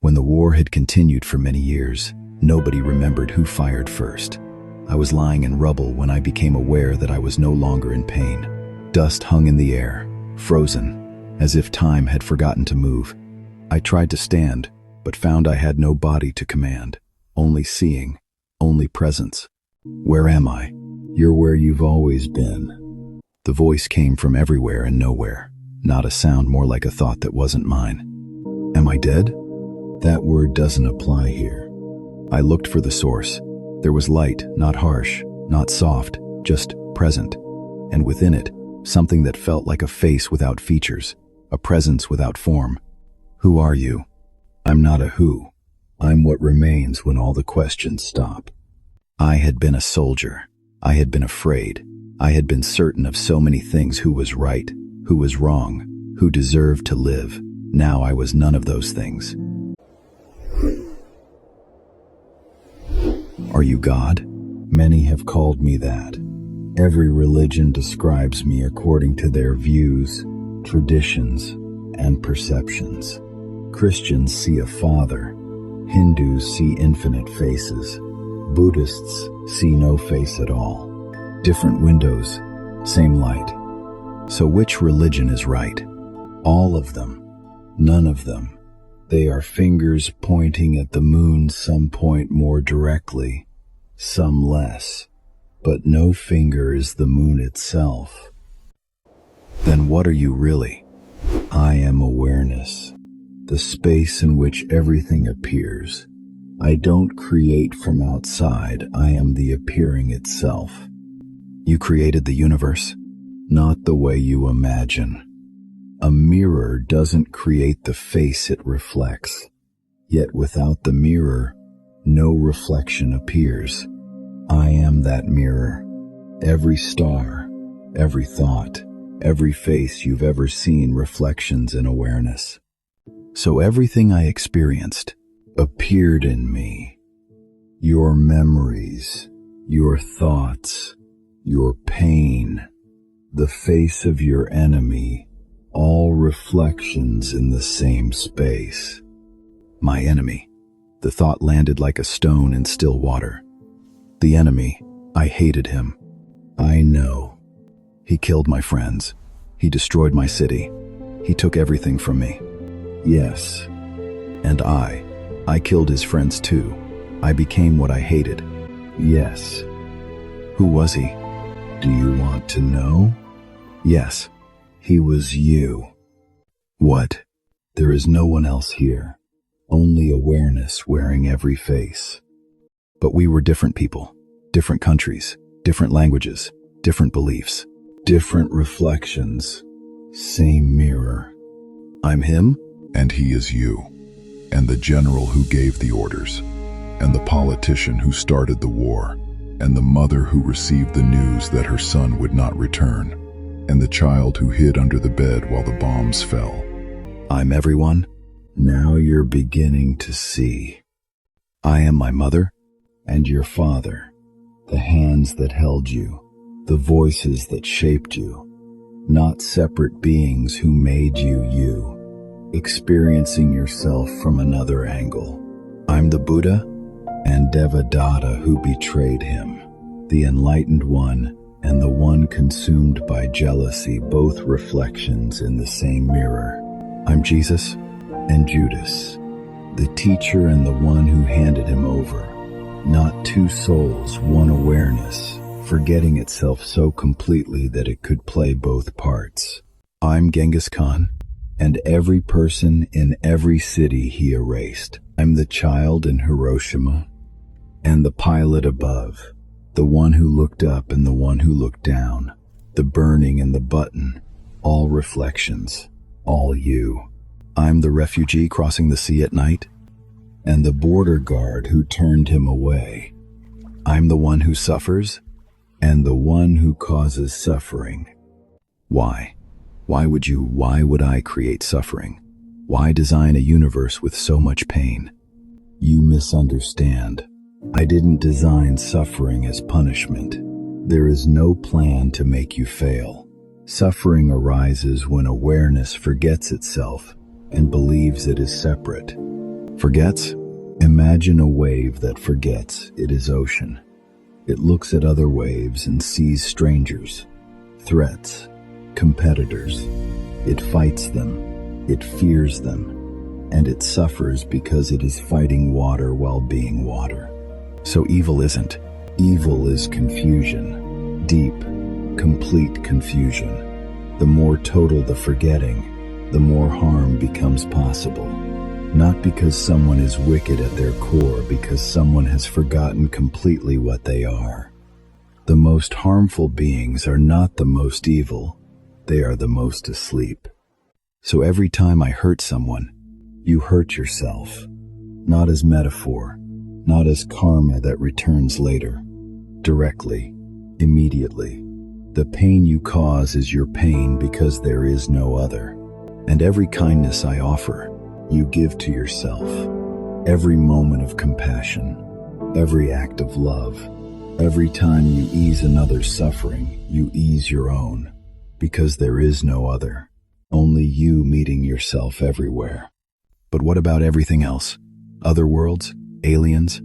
When the war had continued for many years, nobody remembered who fired first. I was lying in rubble when I became aware that I was no longer in pain. Dust hung in the air, frozen, as if time had forgotten to move. I tried to stand, but found I had no body to command. Only seeing, only presence. Where am I? You're where you've always been. The voice came from everywhere and nowhere, not a sound, more like a thought that wasn't mine. Am I dead? That word doesn't apply here. I looked for the source. There was light, not harsh, not soft, just present. And within it, something that felt like a face without features, a presence without form. Who are you? I'm not a who. I'm what remains when all the questions stop. I had been a soldier. I had been afraid. I had been certain of so many things: who was right, who was wrong, who deserved to live. Now I was none of those things. Are you God? Many have called me that. Every religion describes me according to their views, traditions, and perceptions. Christians see a father. Hindus see infinite faces. Buddhists see no face at all. Different windows, same light. So which religion is right? All of them. None of them. They are fingers pointing at the moon. Some point more directly, some less. But no finger is the moon itself. Then what are you really? I am awareness, the space in which everything appears. I don't create from outside. I am the appearing itself. You created the universe, not the way you imagine. A mirror doesn't create the face it reflects. Yet without the mirror, no reflection appears. I am that mirror. Every star, every thought, every face you've ever seen, reflections in awareness. So everything I experienced appeared in me. Your memories, your thoughts, your pain, the face of your enemy, all reflections in the same space. My enemy. The thought landed like a stone in still water. The enemy. I hated him. I know. He killed my friends. He destroyed my city. He took everything from me. Yes. And I killed his friends too. I became what I hated. Yes. Who was he? Do you want to know? Yes. He was you. What? There is no one else here. Only awareness wearing every face. But we were different people, different countries, different languages, different beliefs, different reflections, same mirror. I'm him, and he is you, and the general who gave the orders, and the politician who started the war, and the mother who received the news that her son would not return, and the child who hid under the bed while the bombs fell. I'm everyone. Now you're beginning to see. I am my mother and your father, the hands that held you, the voices that shaped you, not separate beings who made you you, experiencing yourself from another angle. I'm the Buddha and Devadatta who betrayed him, the enlightened one and the one consumed by jealousy, both reflections in the same mirror. I'm Jesus and Judas, the teacher and the one who handed him over. Not two souls, one awareness, forgetting itself so completely that it could play both parts. I'm Genghis Khan, and every person in every city he erased. I'm the child in Hiroshima, and the pilot above, the one who looked up and the one who looked down, the burning and the button, all reflections, all you. I'm the refugee crossing the sea at night, and the border guard who turned him away. I'm the one who suffers, and the one who causes suffering. Why? Why would I create suffering? Why design a universe with so much pain? You misunderstand. I didn't design suffering as punishment. There is no plan to make you fail. Suffering arises when awareness forgets itself and believes it is separate. Forgets? Imagine a wave that forgets it is ocean. It looks at other waves and sees strangers, threats, competitors. It fights them, it fears them, and it suffers because it is fighting water while being water. So evil isn't. Evil is confusion, deep, complete confusion. The more total the forgetting, the more harm becomes possible. Not because someone is wicked at their core, because someone has forgotten completely what they are. The most harmful beings are not the most evil, they are the most asleep. So every time I hurt someone, you hurt yourself. Not as metaphor, not as karma that returns later. Directly, immediately. The pain you cause is your pain because there is no other. And every kindness I offer, you give to yourself. Every moment of compassion, every act of love, every time you ease another's suffering, you ease your own, because there is no other. Only you meeting yourself everywhere. But what about everything else? Other worlds? Aliens?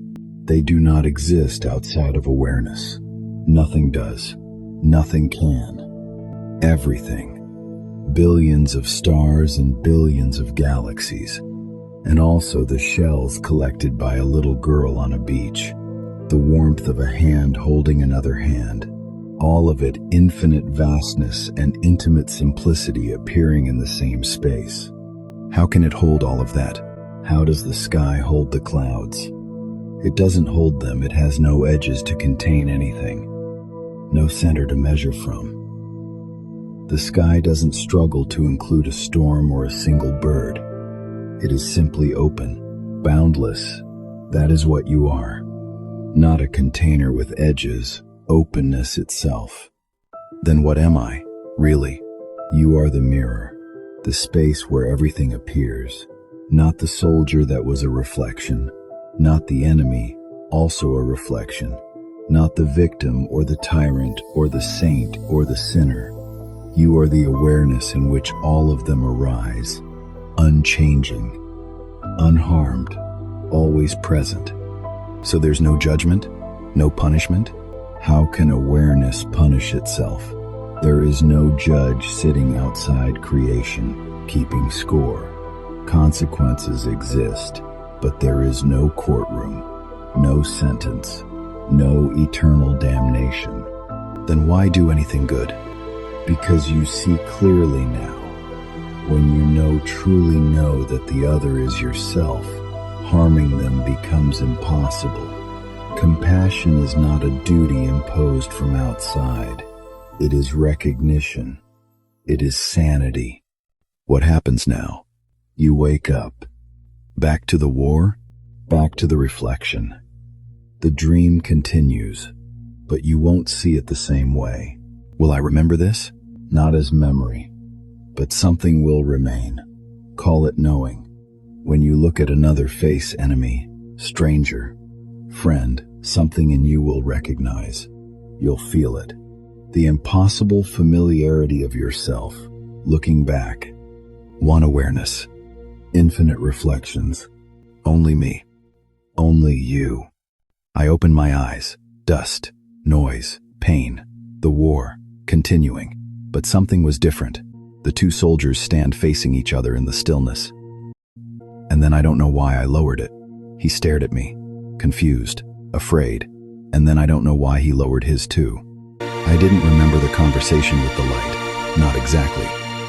They do not exist outside of awareness. Nothing does. Nothing can. Everything. Billions of stars and billions of galaxies, and also the shells collected by a little girl on a beach, the warmth of a hand holding another hand, all of it infinite vastness and intimate simplicity appearing in the same space. How can it hold all of that? How does the sky hold the clouds? It doesn't hold them, it has no edges to contain anything, no center to measure from. The sky doesn't struggle to include a storm or a single bird. It is simply open, boundless. That is what you are. Not a container with edges, openness itself. Then what am I, really? You are the mirror, the space where everything appears. Not the soldier that was a reflection, not the enemy, also a reflection. Not the victim or the tyrant or the saint or the sinner. You are the awareness in which all of them arise, unchanging, unharmed, always present. So there's no judgment, no punishment? How can awareness punish itself? There is no judge sitting outside creation, keeping score. Consequences exist, but there is no courtroom, no sentence, no eternal damnation. Then why do anything good? Because you see clearly now. When you truly know that the other is yourself, harming them becomes impossible. Compassion is not a duty imposed from outside. It is recognition. It is sanity. What happens now? You wake up. Back to the war, back to the reflection. The dream continues, but you won't see it the same way. Will I remember this? Not as memory, but something will remain. Call it knowing. When you look at another face, enemy, stranger, friend, something in you will recognize. You'll feel it. The impossible familiarity of yourself, looking back. One awareness, infinite reflections. Only me. Only you. I open my eyes. Dust, noise, pain, the war, continuing. But something was different. The two soldiers stand facing each other in the stillness. And then I don't know why I lowered it. He stared at me, confused, afraid, and then I don't know why he lowered his too. I didn't remember the conversation with the light, not exactly,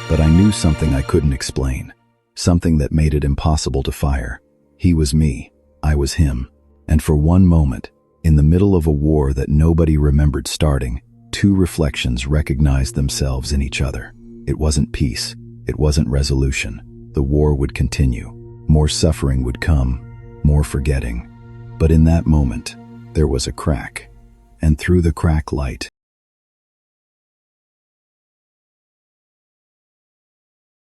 but I knew something I couldn't explain, something that made it impossible to fire. He was me, I was him, and for one moment, in the middle of a war that nobody remembered starting, two reflections recognized themselves in each other. It wasn't peace, it wasn't resolution. The war would continue, more suffering would come, more forgetting. But in that moment, there was a crack, and through the crack light,